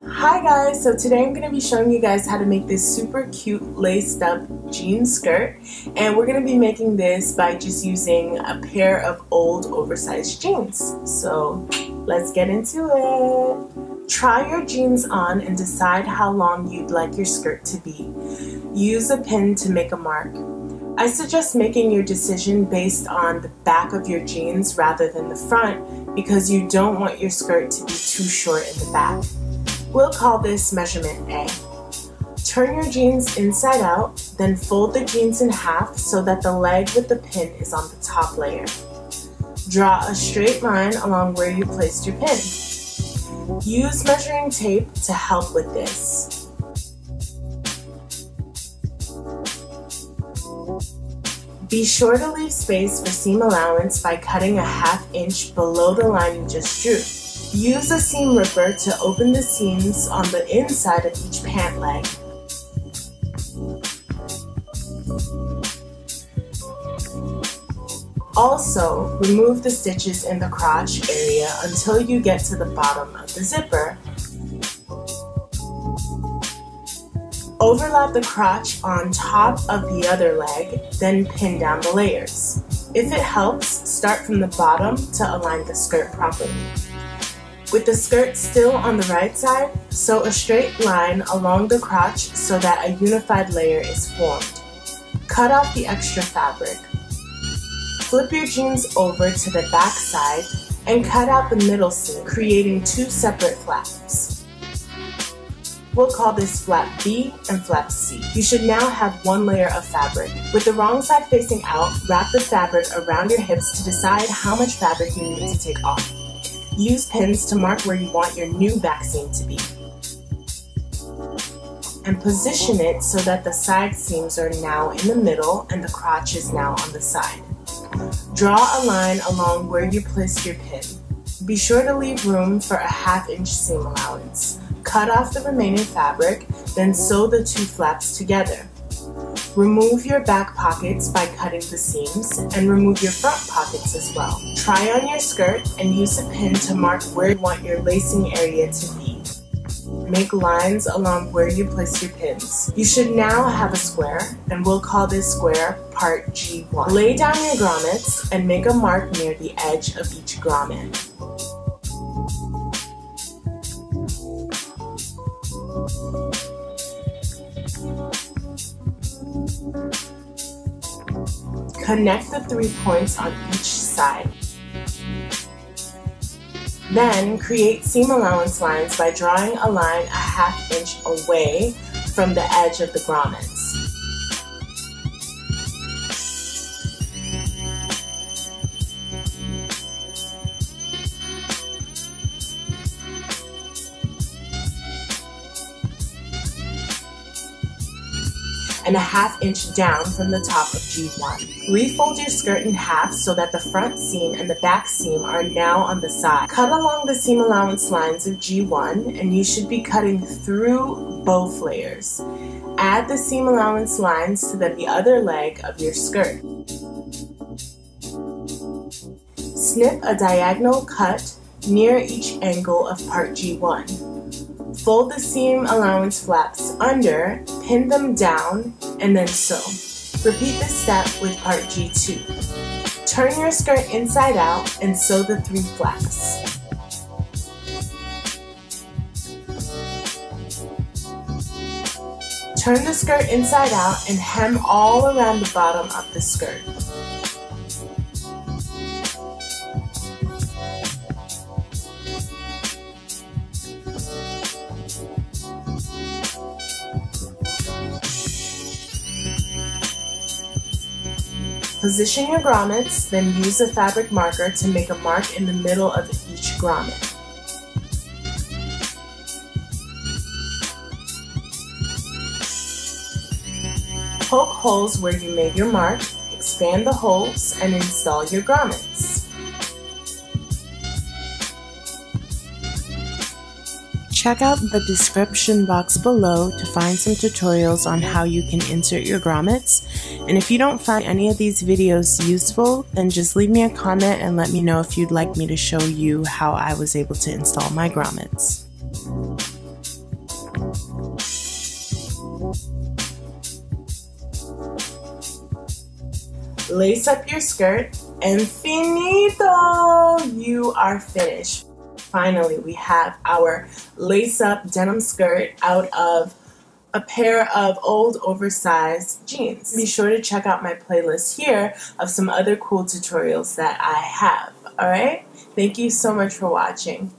Hi guys, so today I'm going to be showing you guys how to make this super cute laced up jean skirt, and we're going to be making this by just using a pair of old oversized jeans. So let's get into it. Try your jeans on and decide how long you'd like your skirt to be. Use a pin to make a mark. I suggest making your decision based on the back of your jeans rather than the front because you don't want your skirt to be too short in the back. We'll call this measurement A. Turn your jeans inside out, then fold the jeans in half so that the leg with the pin is on the top layer. Draw a straight line along where you placed your pin. Use measuring tape to help with this. Be sure to leave space for seam allowance by cutting a 1/2 inch below the line you just drew. Use a seam ripper to open the seams on the inside of each pant leg. Also, remove the stitches in the crotch area until you get to the bottom of the zipper. Overlap the crotch on top of the other leg, then pin down the layers. If it helps, start from the bottom to align the skirt properly. With the skirt still on the right side, sew a straight line along the crotch so that a unified layer is formed. Cut off the extra fabric. Flip your jeans over to the back side and cut out the middle seam, creating 2 separate flaps. We'll call this flap B and flap C. You should now have 1 layer of fabric. With the wrong side facing out, wrap the fabric around your hips to decide how much fabric you need to take off. Use pins to mark where you want your new back seam to be. And position it so that the side seams are now in the middle and the crotch is now on the side. Draw a line along where you placed your pin. Be sure to leave room for a 1/2 inch seam allowance. Cut off the remaining fabric, then sew the 2 flaps together. Remove your back pockets by cutting the seams and remove your front pockets as well. Try on your skirt and use a pin to mark where you want your lacing area to be. Make lines along where you place your pins. You should now have a square, and we'll call this square part G1. Lay down your grommets and make a mark near the edge of each grommet. Connect the 3 points on each side. Then create seam allowance lines by drawing a line a 1/2 inch away from the edge of the grommets. And a 1/2 inch down from the top of G1. Refold your skirt in half so that the front seam and the back seam are now on the side. Cut along the seam allowance lines of G1 and you should be cutting through both layers. Add the seam allowance lines to the other leg of your skirt. Snip a diagonal cut near each angle of part G1. Fold the seam allowance flaps under, pin them down, and then sew. Repeat this step with part G2. Turn your skirt inside out and sew the 3 flaps. Turn the skirt inside out and hem all around the bottom of the skirt. Position your grommets, then use a fabric marker to make a mark in the middle of each grommet. Poke holes where you made your mark, expand the holes, and install your grommets. Check out the description box below to find some tutorials on how you can insert your grommets. And if you don't find any of these videos useful, then just leave me a comment and let me know if you'd like me to show you how I was able to install my grommets. lace up your skirt, and finito! You are finished. Finally, we have our lace-up denim skirt out of a pair of old oversized jeans. Be sure to check out my playlist here of some other cool tutorials that I have. Alright? Thank you so much for watching.